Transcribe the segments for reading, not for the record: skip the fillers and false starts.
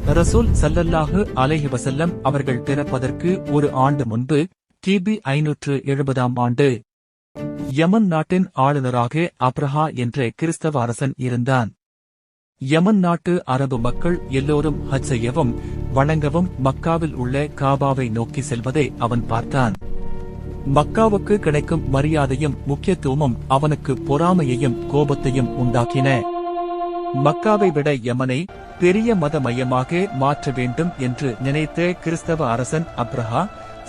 ரசூல் ஸல்லல்லாஹு அலைஹி வஸல்லம் அவர்கள் பிறப்பதற்கு ஒரு ஆண்டு முன்பு கிபி 570ஆம் ஆண்டு யமன் நாட்டின் ஆளுநராக அப்ரஹா என்ற கிறிஸ்தவ அரசன் இருந்தான். யமன் நாட்டு அரபு மக்கள் எல்லோரும் ஹஜ் செய்யவும் வணங்கவும் மக்காவில் உள்ள காபாவை நோக்கி செல்வதை அவன் பார்த்தான். மக்காவுக்கு கிடைக்கும் மரியாதையும் முக்கியத்துவமும் அவனுக்கு பொறாமையையும் கோபத்தையும் உண்டாக்கின. மக்காவை விட யமனை பெரிய மத மையமாக மாற்ற வேண்டும் என்று நினைத்த கிறிஸ்தவ அரசன் அப்ரஹா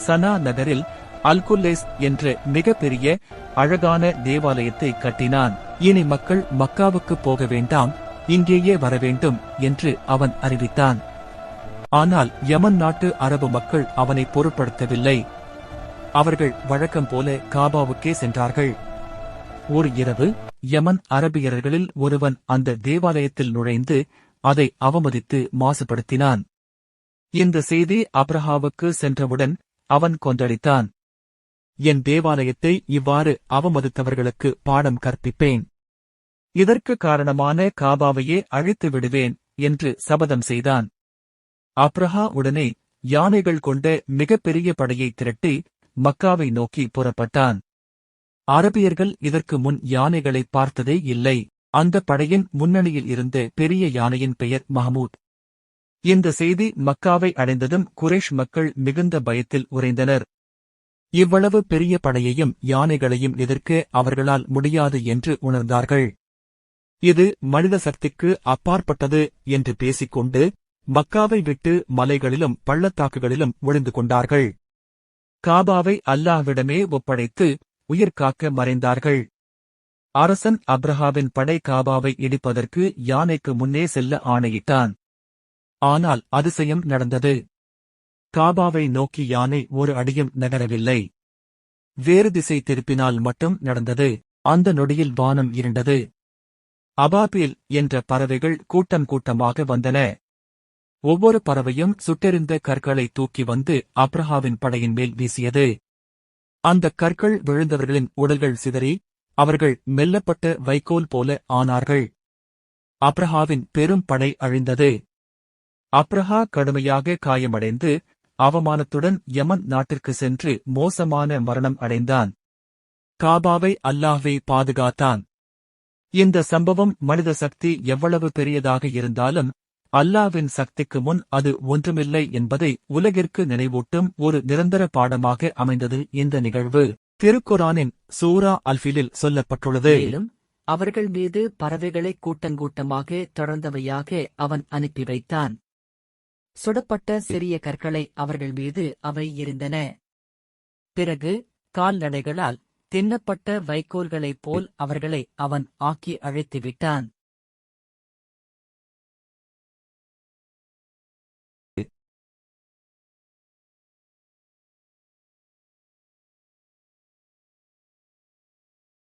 சனா நகரில் அல்குல்லேஸ் என்ற மிகப்பெரிய அழகான தேவாலயத்தை கட்டினான். இனி மக்கள் மக்காவுக்கு போக வேண்டாம், இங்கேயே வரவேண்டும் என்று அவன் அறிவித்தான். ஆனால் யமன் நாட்டு அரபு மக்கள் அவனை பொருட்படுத்தவில்லை. அவர்கள் வழக்கம் போல காபாவுக்கே சென்றார்கள். ஒரு இரவு யமன் அரபியர்களில் ஒருவன் அந்த தேவாலயத்தில் நுழைந்து அதை அவமதித்து மாசுபடுத்தினான். இந்த செய்தி அப்ரஹாவுக்கு சென்றவுடன் அவன் கொந்தளித்தான். என் தேவாலயத்தை இவ்வாறு அவமதித்தவர்களுக்கு பாடம் கற்பிப்பேன், இதற்கு காரணமான காபாவையே அழித்து விடுவேன் என்று சபதம் செய்தான். அப்ரஹா உடனே யானைகள் கொண்ட மிகப்பெரிய படையை திரட்டி மக்காவை நோக்கி புறப்பட்டான். அரபியர்கள் இதற்கு முன் யானைகளை பார்த்ததே இல்லை. அந்த படையின் முன்னணியில் இருந்த பெரிய யானையின் பெயர் மஹமூத். இந்த செய்தி மக்காவை அடைந்ததும் குறைஷ் மக்கள் மிகுந்த பயத்தில் உறைந்தனர். இவ்வளவு பெரிய படையையும் யானைகளையும் எதிர்க்க அவர்களால் முடியாது என்று உணர்ந்தார்கள். இது மனித சக்திக்கு அப்பாற்பட்டது என்று பேசிக்கொண்டு மக்காவை விட்டு மலைகளிலும் பள்ளத்தாக்குகளிலும் ஒளிந்து கொண்டார்கள். காபாவை அல்லாஹ்விடமே ஒப்படைத்து உயிர்காக்க மறைந்தார்கள். அரசன் அப்ரஹாவின் படை காபாவை இடிப்பதற்கு யானைக்கு முன்னே செல்ல ஆணையிட்டான். ஆனால் அதிசயம் நடந்தது. காபாவை நோக்கி யானை ஒரு அடியும் நகரவில்லை. வேறு திசை திருப்பினால் மட்டும் நடந்தது. அந்த நொடியில் வானம் இருண்டது. அபாபீல் என்ற பறவைகள் கூட்டம் கூட்டமாக வந்தன. ஒவ்வொரு பறவையும் சுட்டெறிந்த கற்களை தூக்கி வந்து அப்ரஹாவின் படையின் மேல் வீசியது. அந்த கற்கள் விழுந்தவர்களின் உடல்கள் சிதறி அவர்கள் மெல்லப்பட்ட வைக்கோல் போல ஆனார்கள். அப்ரஹாவின் பெரும் படை அழிந்தது. அப்ரஹா கடுமையாக காயமடைந்து அவமானத்துடன் யமன் நாட்டிற்கு சென்று மோசமான மரணம் அடைந்தான். காபாவை அல்லாஹ்வே பாதுகாத்தான். இந்த சம்பவம் மனித சக்தி எவ்வளவு பெரியதாக இருந்தாலும் அல்லாஹ்வின் சக்திக்கு முன் அது ஒன்றுமில்லை என்பதை உலகிற்கு நினைவூட்டும் ஒரு நிரந்தர பாடமாக அமைந்தது இந்த நிகழ்வு. திருக்குரானின் சூரா அல்-ஃபிலில் சொல்லப்பட்டுள்ளது. மேலும் அவர்கள் மீது பறவைகளை கூட்டங்கூட்டமாக தொடர்ந்தவையாக அவன் அனுப்பி வைத்தான். சுடப்பட்ட சிறிய கற்களை அவர்கள் மீது அவை எறிந்தன. பிறகு கால்நடைகளால் தின்னப்பட்ட வைக்கோல்களைப் போல் அவர்களை அவன் ஆக்கி அழைத்துவிட்டான்.